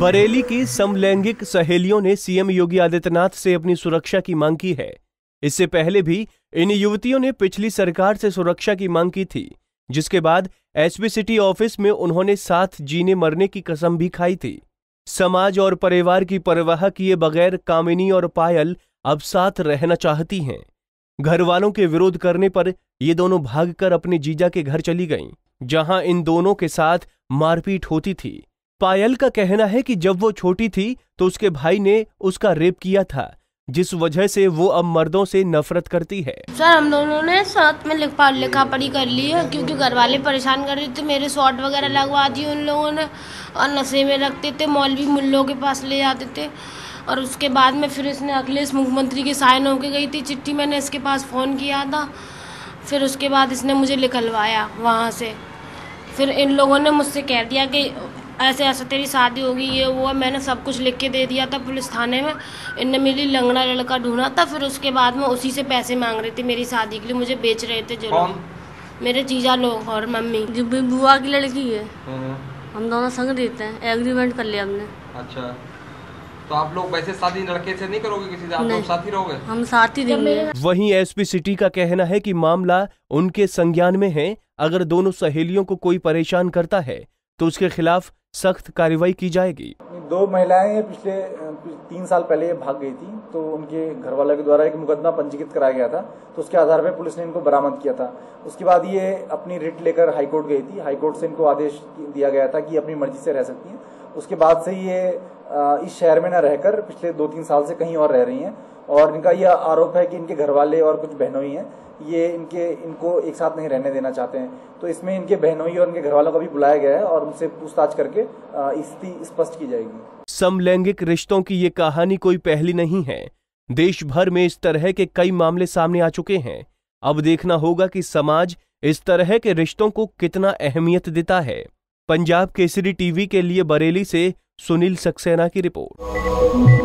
बरेली की समलैंगिक सहेलियों ने सीएम योगी आदित्यनाथ से अपनी सुरक्षा की मांग की है। इससे पहले भी इन युवतियों ने पिछली सरकार से सुरक्षा की मांग की थी, जिसके बाद एसपी सिटी ऑफिस में उन्होंने साथ जीने मरने की कसम भी खाई थी। समाज और परिवार की परवाह किए बगैर कामिनी और पायल अब साथ रहना चाहती हैं। घर वालों के विरोध करने पर ये दोनों भागकर अपने जीजा के घर चली गईं, जहां इन दोनों के साथ मारपीट होती थी। पायल का कहना है कि जब वो छोटी थी तो उसके भाई ने उसका रेप किया था, जिस वजह से वो अब मर्दों से नफरत करती है। सर, हम दोनों ने साथ में लिखा पढ़ी कर ली है, क्योंकि घर वाले परेशान कर रहे थे। मेरे शॉट वगैरह लगवा दी उन लोगों ने और नशे में रखते थे, मौलवी मुल्लों के पास ले जाते थे। और उसके बाद में फिर इसने अखिलेश मुख्यमंत्री के साइन होके गई थी चिट्ठी, मैंने इसके पास फ़ोन किया था। फिर उसके बाद इसने मुझे निकलवाया वहाँ से। फिर इन लोगों ने मुझसे कह दिया कि ऐसे ऐसे तेरी शादी होगी, ये वो। मैंने सब कुछ लिख के दे दिया था पुलिस थाने में। इनने मेरी लंगड़ा लड़का ढूंढा था। फिर उसके बाद में उसी से पैसे मांग रहे थे मेरी शादी के लिए, मुझे बेच रहे थे जो लोग, मेरे जीजा लोग और मम्मी। जो बुआ की लड़की है, हम दोनों संग रहते हैं, एग्रीमेंट कर लिया हमने। अच्छा, तो आप लोग वैसे शादी लड़के से नहीं करोगे किसी से? आप लोग साथ ही रहोगे? हम साथ ही रहेंगे। वहीं एसपी सिटी का कहना है कि मामला उनके संज्ञान में है। अगर दोनों सहेलियों को कोई परेशान करता है तो उसके खिलाफ सख्त कार्रवाई की जाएगी। दो महिलाएं पिछले 3 साल पहले भाग गई थी, तो उनके घर वालों के द्वारा एक मुकदमा पंजीकृत कराया गया था, तो उसके आधार पर पुलिस ने इनको बरामद किया था। उसके बाद ये अपनी रिट लेकर हाईकोर्ट गई थी। हाईकोर्ट से इनको आदेश दिया गया था कि अपनी मर्जी से रह सकती हैं। उसके बाद से ये इस शहर में न रहकर पिछले 2-3 साल से कहीं और रह रही हैं, और इनका यह आरोप है कि इनके घर वाले और कुछ बहनोई हैं, ये इनको एक साथ नहीं रहने देना चाहते हैं। तो इसमें इनके बहनोई और इनके घर वालों को भी बुलाया गया है और उनसे पूछताछ करके स्थिति स्पष्ट की जाएगी। समलैंगिक रिश्तों की ये कहानी कोई पहली नहीं है। देश भर में इस तरह के कई मामले सामने आ चुके हैं। अब देखना होगा कि समाज इस तरह के रिश्तों को कितना अहमियत देता है। पंजाब केसरी टीवी के लिए बरेली से सुनील सक्सेना की रिपोर्ट।